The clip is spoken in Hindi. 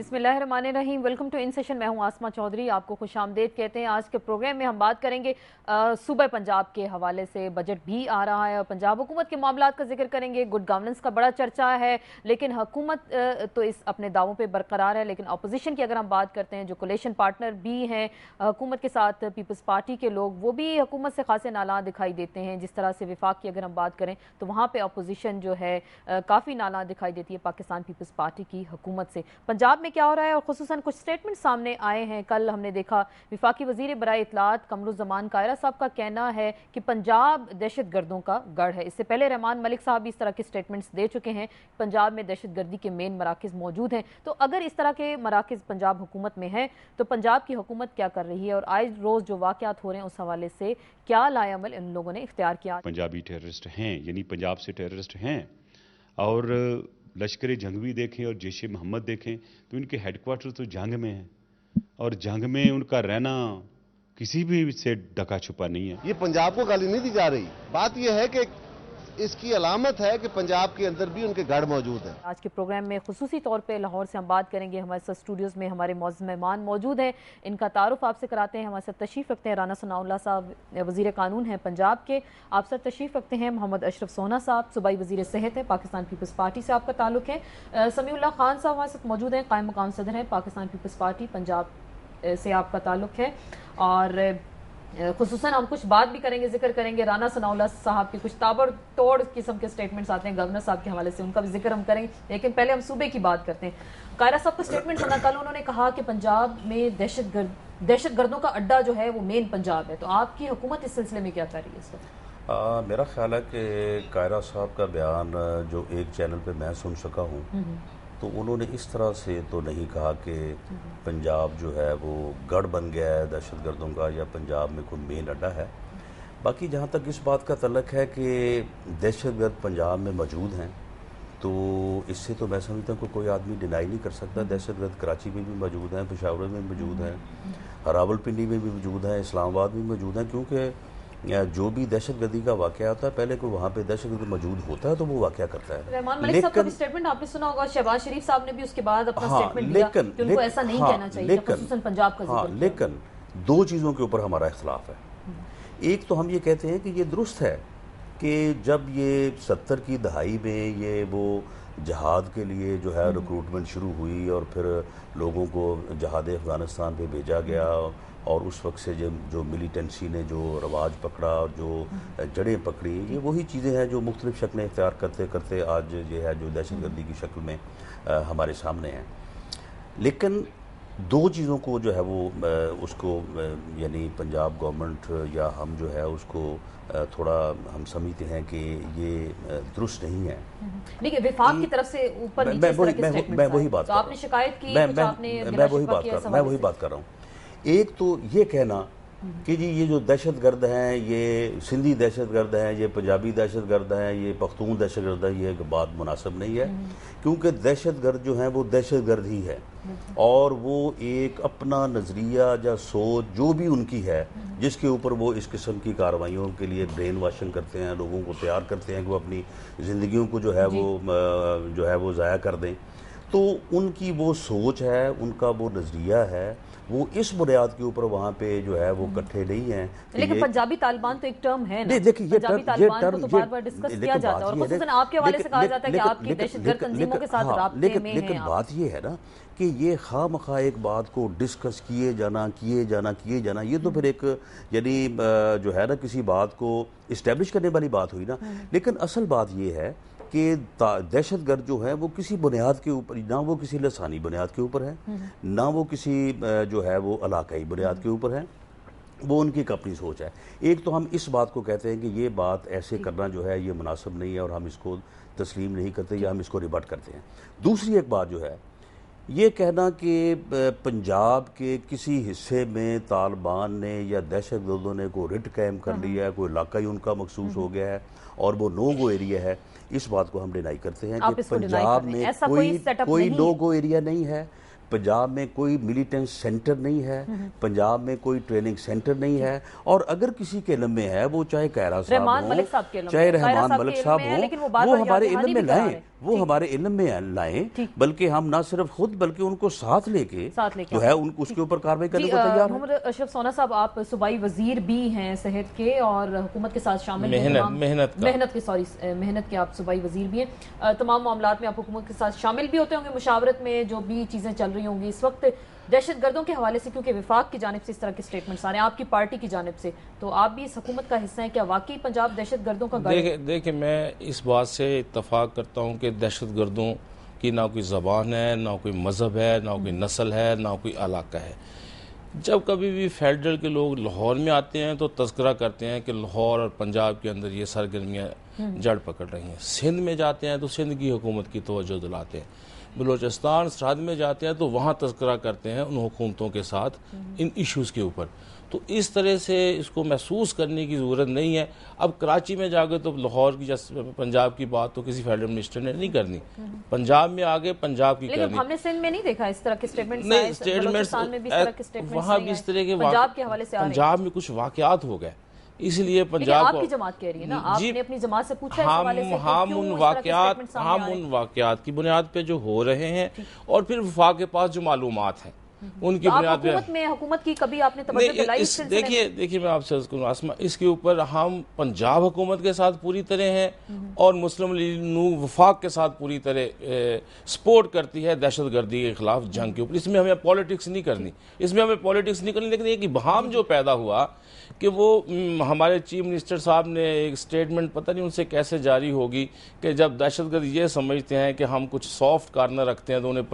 बिस्मिल्लाहिर्रहमानिर्रहीम। Welcome to in session. मैं हूं आसमा चौधरी, आपको खुशामदीद कहते हैं। आज के प्रोग्राम में हम बात करेंगे सूबे पंजाब के हवाले से। बजट भी आ रहा है और पंजाब हुकूमत के मामलात का जिक्र करेंगे। गुड गवर्नेंस का बड़ा चर्चा है, लेकिन हुकूमत तो इस अपने दावों पर बरकरार है। लेकिन अपोजिशन की अगर हम बात करते हैं, जो कोलेशन पार्टनर भी हैं हुकूमत के साथ, पीपल्स पार्टी के लोग, वो भी हुकूमत से खासे नाला दिखाई देते हैं। जिस तरह से विफाक की अगर हम बात करें तो वहाँ पर अपोजिशन जो है काफ़ी नाला दिखाई देती है पाकिस्तान पीपल्स पार्टी की हुकूमत से। पंजाब में क्या हो रहा है और खुसूसन कुछ स्टेटमेंट सामने आए हैं। कल हमने देखा विफाकी वजीर बराए इत्तलात कमरुज़्ज़मान कायरा साहब का कहना है कि पंजाब दहशत गर्दों का गढ़ है। इससे पहले रहमान मलिक साहब भी इस तरह के स्टेटमेंट्स दे चुके हैं। पंजाब में दहशत गर्दी के मेन मराकज़ मौजूद हैं। तो अगर इस तरह के मराकज़ पंजाब हुकूमत में हैं तो पंजाब की हुकूमत क्या कर रही है और आज रोज़ जो वाक़यात हो रहे हैं उस हवाले से क्या लाएअमल इन लोगों ने इख्तियार किया। पंजाबी टेररिस्ट हैं, यानी पंजाब से टेररिस्ट हैं, और लश्कर जंग भी देखें और जैश ए मोहम्मद देखें तो इनके हेडक्वार्टर तो जंग में हैं और जंग में उनका रहना किसी भी से ढका छुपा नहीं है। ये पंजाब को गाली नहीं दी जा रही, बात यह है कि इसकी अलामत है कि पंजाब के अंदर भी उनके गढ़ मौजूद हैं। आज के प्रोग्राम में खुसूसी तौर पे लाहौर से हम बात करेंगे। हमारे साथ स्टूडियोज़ में हमारे मौजूद मेहमान मौजूद हैं, इनका तारुफ आपसे कराते हैं। हमारे साथ तशरीफ़ रखते हैं राना सनाउल्लाह साहब, वज़ीर कानून हैं पंजाब के। आप साथ तशरीफ़ रखते हैं मोहम्मद अशरफ सोना साहब, सूबाई वज़ीर सेहत है, पाकिस्तान पीपल्स पार्टी से आपका ताल्लुक़ है। समीउल्लाह खान साहब हमारे साथ मौजूद हैं, कायम मकाम सदर हैं पाकिस्तान पीपल्स पार्टी पंजाब से आपका ताल्लुक़ है। और खुसूसन हम कुछ बात भी करेंगे, जिक्र करेंगे राना सनाउल्लाह साहब के कुछ ताबड़तोड़ किस्म के स्टेटमेंट्स आते हैं गवर्नर साहब के हवाले से, उनका भी जिक्र हम करेंगे। लेकिन पहले हम सूबे की बात करते हैं। कायरा साहब का स्टेटमेंट सुना कल, उन्होंने कहा कि पंजाब में दहशत गर्दों का अड्डा जो है वो मेन पंजाब है। तो आपकी हुकूमत इस सिलसिले में क्या कर रही है इस वक्त? मेरा ख्याल है कि कायरा साहब का बयान जो एक चैनल पे मैं सुन सका हूँ, तो उन्होंने इस तरह से तो नहीं कहा कि पंजाब जो है वो गढ़ बन गया है दहशत गर्दों का या पंजाब में कोई मेन अड्डा है। बाकी जहाँ तक इस बात का तल्लक है कि दहशत गर्द पंजाब में मौजूद हैं, तो इससे तो मैं समझता हूँ कि कोई आदमी डिनाई नहीं कर सकता। दहशत गर्द कराची में भी मौजूद हैं, पेशावर में मौजूद हैं, रावलपिंडी में भी मौजूद हैं, इस्लामाबाद में मौजूद हैं। क्योंकि जो भी दहशत गर्दी का वाक़या होता है, पहले कोई वहाँ पे दहशत गर्दी मौजूद होता है तो वो वाक़या करता है। रहमान मलिक साहब का भी स्टेटमेंट आपने सुना होगा, शहबाज शरीफ साहब ने भी उसके बाद अपना स्टेटमेंट दिया कि उनको ऐसा नहीं कहना चाहिए, खुसूसन पंजाब का जिक्र किया। लेकिन दो चीज़ों के ऊपर हमारा इख्तलाफ है। एक तो हम ये कहते हैं कि ये दुरुस्त है कि जब ये 70 की दहाई में ये वो जहाद के लिए जो है रिक्रूटमेंट शुरू हुई और फिर लोगों को जहाद अफ़गानिस्तान पे भेजा गया और उस वक्त से जो मिलिटेंसी ने जो रवाज पकड़ा और जो जड़ें पकड़ी, ये वही चीज़ें हैं जो मुख्तलिफ शक्लें इख्तियार करते करते आज ये है जो दहशत गर्दी की शक्ल में हमारे सामने है। लेकिन दो चीज़ों को जो है वो उसको यानी पंजाब गवर्नमेंट या हम जो है उसको थोड़ा हम समझते हैं कि ये दुरुस्त नहीं है। देखिए विफाक की तरफ से ऊपर नीचे इस तरह के स्टेटमेंट्स मैं वही बात तो आपने शिकायत की, मैं वही बात कर रहा हूँ। एक तो ये कहना कि जी ये जो दहशत गर्द हैं, ये सिंधी दहशत गर्द हैं, ये पंजाबी दहशत गर्द हैं, ये पख्तून दहशत गर्द है, ये बात मुनासिब नहीं है। क्योंकि दहशत गर्द जो हैं वो दहशत गर्द ही है और वो एक अपना नज़रिया या सोच जो भी उनकी है जिसके ऊपर वो इस किस्म की कार्रवाइयों के लिए ब्रेन वाशिंग करते हैं, लोगों को तैयार करते हैं कि वो अपनी ज़िंदगियों को जो है वो ज़ाया कर दें। तो उनकी वो सोच है, उनका वो नज़रिया है, वो इस बुनियाद के ऊपर वहाँ पे जो है वो इकट्ठे नहीं हैं। लेकिन पंजाबी तालिबान तो एक टर्म है ना। देखिए ये टर्म तो बार-बार डिस्कस किया जाता है और खुसूसन आपके हवाले से कहा जाता है कि आपकी दहशतगर्द तंजीमों के साथ राब्ते में हैं। लेकिन बात ये है ना कि ये खामखा एक बात को डिस्कस किए जाना ये तो फिर एक यानी जो है ना किसी बात को इस्टेब्लिश करने वाली बात हुई ना। लेकिन असल बात ये है कि दहशत गर्द जो है वो किसी बुनियाद के ऊपर, ना वो किसी लसानी बुनियाद के ऊपर है, ना वो किसी जो है वो इलाकाई बुनियाद के ऊपर है, वो उनकी एक अपनी सोच है। एक तो हम इस बात को कहते हैं कि ये बात ऐसे करना जो है ये मुनासिब नहीं है और हम इसको तस्लीम नहीं करते या हम इसको रिबट करते हैं। दूसरी एक बात जो है ये कहना कि पंजाब के किसी हिस्से में तालिबान ने या दहशत गर्दों ने कोई रिट कायम कर लिया है, कोई इलाका ही उनका मखसूस हो गया है और वो नो गो एरिया है, इस बात को हम डिनाई करते हैं कि पंजाब में कोई नो गो एरिया नहीं है, पंजाब में कोई मिलिटेंट सेंटर नहीं है, पंजाब में कोई ट्रेनिंग सेंटर नहीं है। और अगर किसी के इल्म में है, वो चाहे कायरा साहब हो, चाहे रहमान मलिक साहब हो, वो हमारे इल्म में लाएं। वो हमारे इल्म में लाएं, बल्कि हम ना सिर्फ खुद बल्कि उनको साथ लेके जो है उसके ऊपर कार्रवाई करने को तैयार हैं। मोहम्मद अशरफ सोना साहब, आप सूबाई वजीर भी हैं सेहत के और हुकूमत के साथ शामिल मेहनत के आप सूबाई वजीर भी हैं। तमाम मामलात में आप हुकूमत के साथ शामिल भी होते होंगे, मुशावरत में जो भी चीज़ें चल रही होंगी इस वक्त दहशत गर्दों के हवाले से, क्योंकि विफाक की जानिब से इस तरह के स्टेटमेंट्स आ रहे हैं आपकी पार्टी की जानिब से, तो आप भी इस हुकूमत का हिस्सा हैं। क्या वाकई पंजाब दहशत गर्दों का गढ़? देखिए मैं इस बात से इत्तफाक करता हूँ कि दहशत गर्दों की ना कोई ज़बान है, ना कोई मज़हब है, ना कोई नस्ल है, ना कोई इलाका है। जब कभी भी फेडरल के लोग लाहौर में आते हैं तो तस्करा करते हैं कि लाहौर और पंजाब के अंदर ये सरगर्मियाँ जड़ पकड़ रही हैं। सिंध में जाते हैं तो सिंध की हुकूमत की तवज्जो दिलाते हैं। बलूचिस्तान सरहद में जाते हैं तो वहाँ तस्करा करते हैं उन हुकूमतों के साथ इन इश्यूज़ के ऊपर। तो इस तरह से इसको महसूस करने की ज़रूरत नहीं है। अब कराची में जाके तो लाहौर की पंजाब की बात तो किसी फेडरल मिनिस्टर ने नहीं करनी, पंजाब में आगे पंजाब की करनी। हमने सिंध में नहीं देखा इस तरह के स्टेटमेंट, नहीं स्टेटमेंट वहाँ भी इस तरह के पंजाब के हवाले से पंजाब में कुछ वाक़यात हो गए, इसलिए पंजाब आपकी जमात कह रही है ना, आपने अपनी जमात से पूछा हम उन वाक़यात की बुनियाद पे जो हो रहे हैं और फिर वफाक के पास जो मालूमात हैं उनकी बुनियाद पे हुकूमत की कभी आपने तवज्जो दिलाई? देखिए मैं आपसे आसमा इसके ऊपर हम पंजाब हुकूमत के साथ पूरी तरह हैं और मुस्लिम लीग नून वफाक के साथ पूरी तरह सपोर्ट करती है दहशत गर्दी के खिलाफ जंग के ऊपर। इसमें हमें पॉलिटिक्स नहीं करनी, लेकिन एक इबहाम जो पैदा हुआ कि वो हमारे चीफ मिनिस्टर साहब ने एक स्टेटमेंट पता नहीं उनसे कैसे जारी होगी कि जब दहशतगर्द ये समझते हैं कि हम कुछ सॉफ्ट कॉर्नर रखते हैं तो उन्हें